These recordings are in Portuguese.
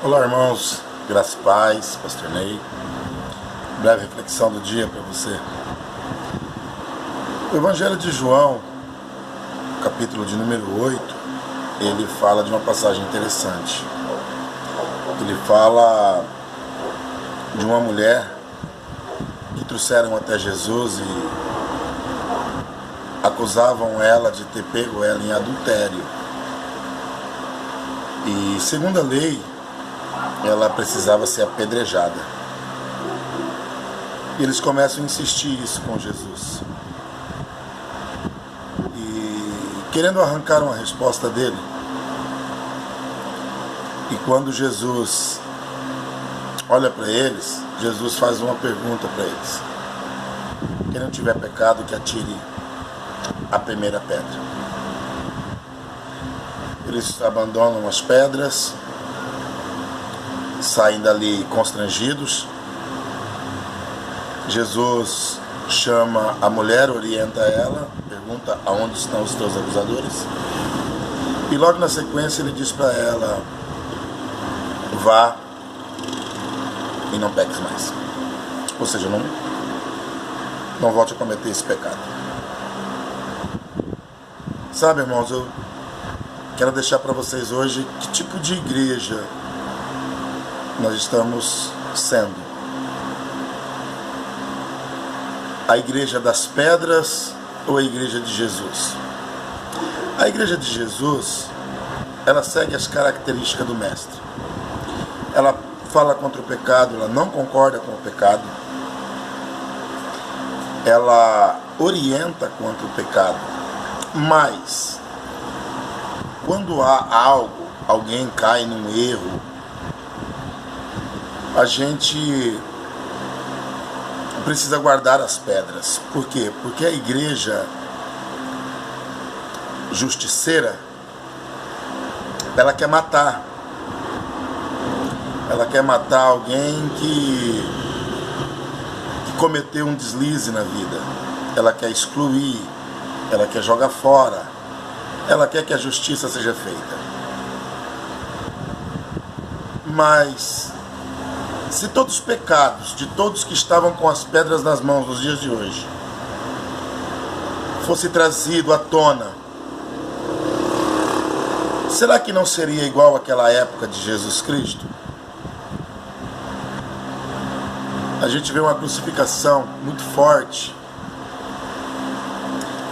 Olá, irmãos, graça e paz, Pastor Ney. Breve reflexão do dia para você. O Evangelho de João, capítulo de número 8, ele fala de uma passagem interessante. Ele fala de uma mulher que trouxeram até Jesus e acusavam ela de ter pego ela em adultério. E segundo a lei, ela precisava ser apedrejada. E eles começam a insistir isso com Jesus. E querendo arrancar uma resposta dele. E quando Jesus olha para eles, Jesus faz uma pergunta para eles. Quem não tiver pecado, que atire a primeira pedra. Eles abandonam as pedras, saem dali constrangidos. Jesus chama a mulher, orienta ela, pergunta aonde estão os teus acusadores. E logo na sequência ele diz para ela: vá e não peques mais. Ou seja, não volte a cometer esse pecado. Sabe, irmãos, eu quero deixar para vocês hoje que tipo de igreja nós estamos sendo. A igreja das pedras ou a igreja de Jesus? A igreja de Jesus, ela segue as características do mestre. Ela fala contra o pecado, ela não concorda com o pecado. Ela orienta contra o pecado. Mas quando há alguém cai num erro, a gente precisa guardar as pedras. Por quê? Porque a igreja justiceira, ela quer matar. Ela quer matar alguém que cometeu um deslize na vida. Ela quer excluir, ela quer jogar fora, ela quer que a justiça seja feita. Mas se todos os pecados de todos que estavam com as pedras nas mãos nos dias de hoje fosse trazido à tona, será que não seria igual àquela época de Jesus Cristo? A gente vê uma crucificação muito forte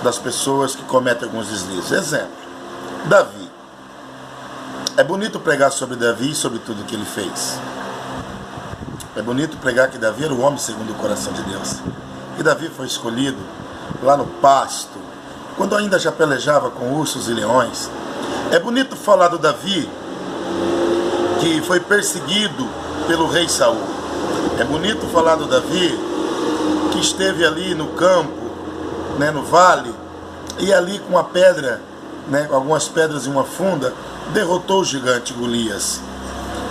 das pessoas que cometem alguns deslizes. Exemplo, Davi. É bonito pregar sobre Davi e sobre tudo que ele fez. É bonito pregar que Davi era o homem segundo o coração de Deus. E Davi foi escolhido lá no pasto, quando ainda já pelejava com ursos e leões. É bonito falar do Davi, que foi perseguido pelo rei Saul. É bonito falar do Davi, que esteve ali no campo, no vale, e ali com uma pedra, algumas pedras e uma funda, derrotou o gigante Golias.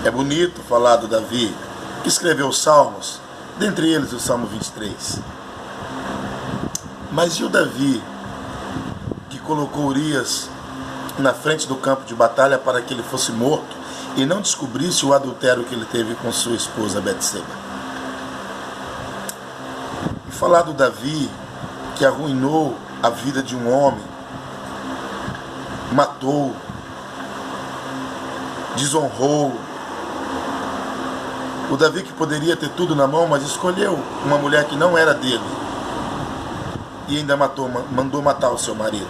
É bonito falar do Davi, que escreveu os Salmos, dentre eles o Salmo 23. Mas e o Davi, que colocou Urias na frente do campo de batalha para que ele fosse morto e não descobrisse o adultério que ele teve com sua esposa Betseba? E falar do Davi, que arruinou a vida de um homem, matou, desonrou. O Davi que poderia ter tudo na mão, mas escolheu uma mulher que não era dele. E ainda mandou matar o seu marido.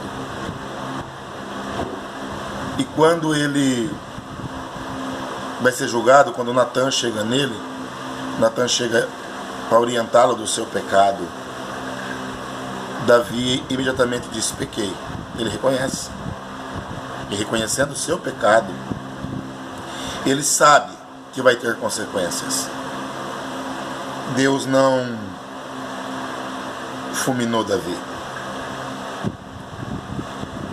E quando ele vai ser julgado, quando Natan chega nele, Natan chega para orientá-lo do seu pecado, Davi imediatamente diz: pequei. Ele reconhece. E reconhecendo o seu pecado, ele sabe que vai ter consequências. Deus não fulminou Davi.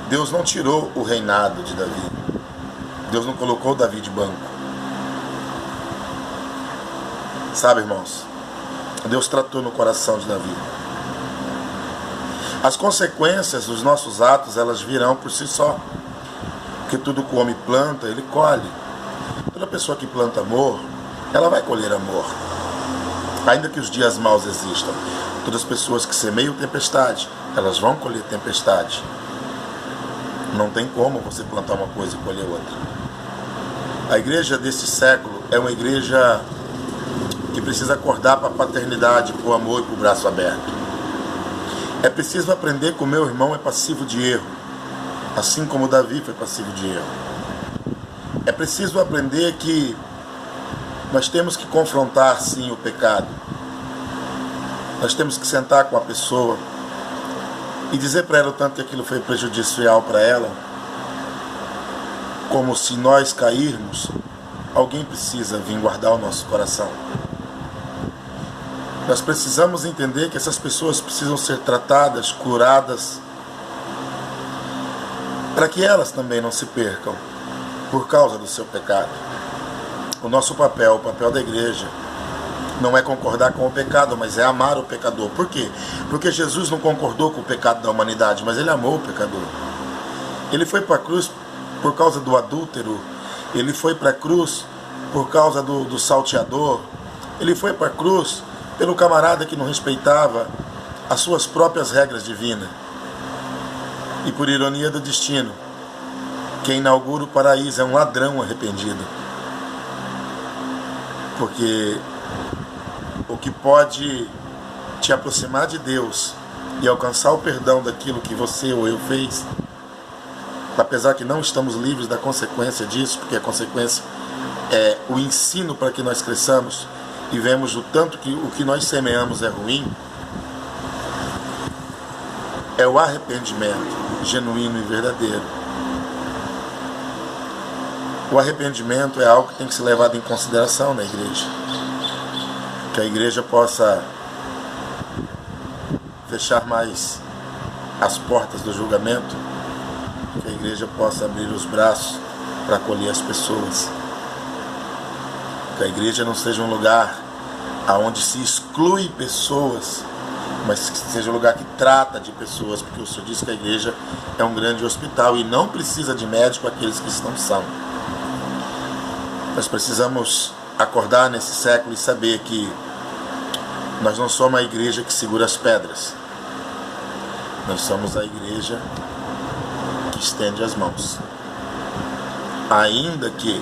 Deus não tirou o reinado de Davi. Deus não colocou Davi de banco. Sabe, irmãos, Deus tratou no coração de Davi. As consequências dos nossos atos, elas virão por si só. Porque tudo que o homem planta, ele colhe. Toda pessoa que planta amor, ela vai colher amor. Ainda que os dias maus existam, todas as pessoas que semeiam tempestade, elas vão colher tempestade. Não tem como você plantar uma coisa e colher outra. A igreja desse século é uma igreja que precisa acordar para a paternidade, para o amor e para o braço aberto. É preciso aprender que o meu irmão é passivo de erro, assim como Davi foi passivo de erro. É preciso aprender que nós temos que confrontar, sim, o pecado. Nós temos que sentar com a pessoa e dizer para ela o tanto que aquilo foi prejudicial para ela. Como se nós cairmos, alguém precisa vir guardar o nosso coração. Nós precisamos entender que essas pessoas precisam ser tratadas, curadas, para que elas também não se percam por causa do seu pecado. O nosso papel, o papel da igreja, não é concordar com o pecado, mas é amar o pecador. Por quê? Porque Jesus não concordou com o pecado da humanidade, mas ele amou o pecador. Ele foi para a cruz por causa do adúltero, ele foi para a cruz por causa do salteador, ele foi para a cruz pelo camarada que não respeitava as suas próprias regras divinas. E por ironia do destino, quem inaugura o paraíso é um ladrão arrependido. Porque o que pode te aproximar de Deus e alcançar o perdão daquilo que você ou eu fez, apesar que não estamos livres da consequência disso, porque a consequência é o ensino para que nós cresçamos e vemos o tanto que o que nós semeamos é ruim, é o arrependimento genuíno e verdadeiro. O arrependimento é algo que tem que ser levado em consideração na igreja. Que a igreja possa fechar mais as portas do julgamento, que a igreja possa abrir os braços para acolher as pessoas. Que a igreja não seja um lugar onde se exclui pessoas, mas que seja um lugar que trata de pessoas, porque o Senhor diz que a igreja é um grande hospital e não precisa de médico aqueles que estão são. Nós precisamos acordar nesse século e saber que nós não somos a igreja que segura as pedras. Nós somos a igreja que estende as mãos. Ainda que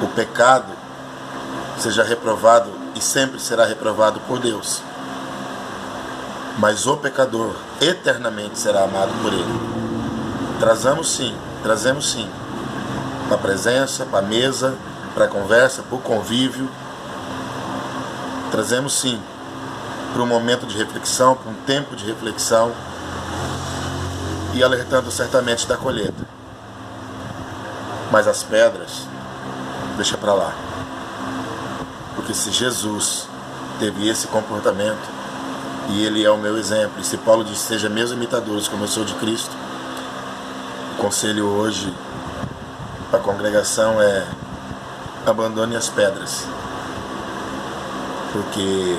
o pecado seja reprovado e sempre será reprovado por Deus, mas o pecador eternamente será amado por Ele. Trazemos sim para a presença, para a mesa, para a conversa, para o convívio. Trazemos sim para um momento de reflexão, para um tempo de reflexão, e alertando certamente da colheita. Mas as pedras, deixa para lá. Porque se Jesus teve esse comportamento, e ele é o meu exemplo, e se Paulo diz, seja meus imitadores como eu sou de Cristo, o conselho hoje para a congregação é: abandone as pedras. Porque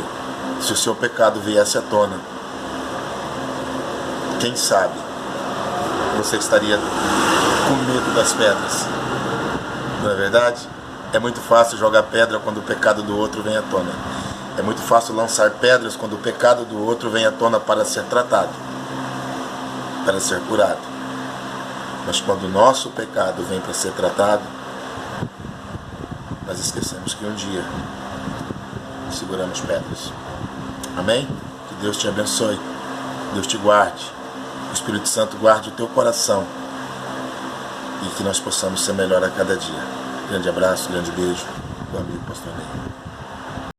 se o seu pecado viesse à tona, quem sabe você estaria com medo das pedras. Não é verdade? É muito fácil jogar pedra quando o pecado do outro vem à tona. É muito fácil lançar pedras quando o pecado do outro vem à tona para ser tratado, para ser curado. Mas quando o nosso pecado vem para ser tratado, nós esquecemos que um dia seguramos pedras. Amém? Que Deus te abençoe, Deus te guarde, o Espírito Santo guarde o teu coração e que nós possamos ser melhor a cada dia. Grande abraço, grande beijo, do amigo Pastor Ney.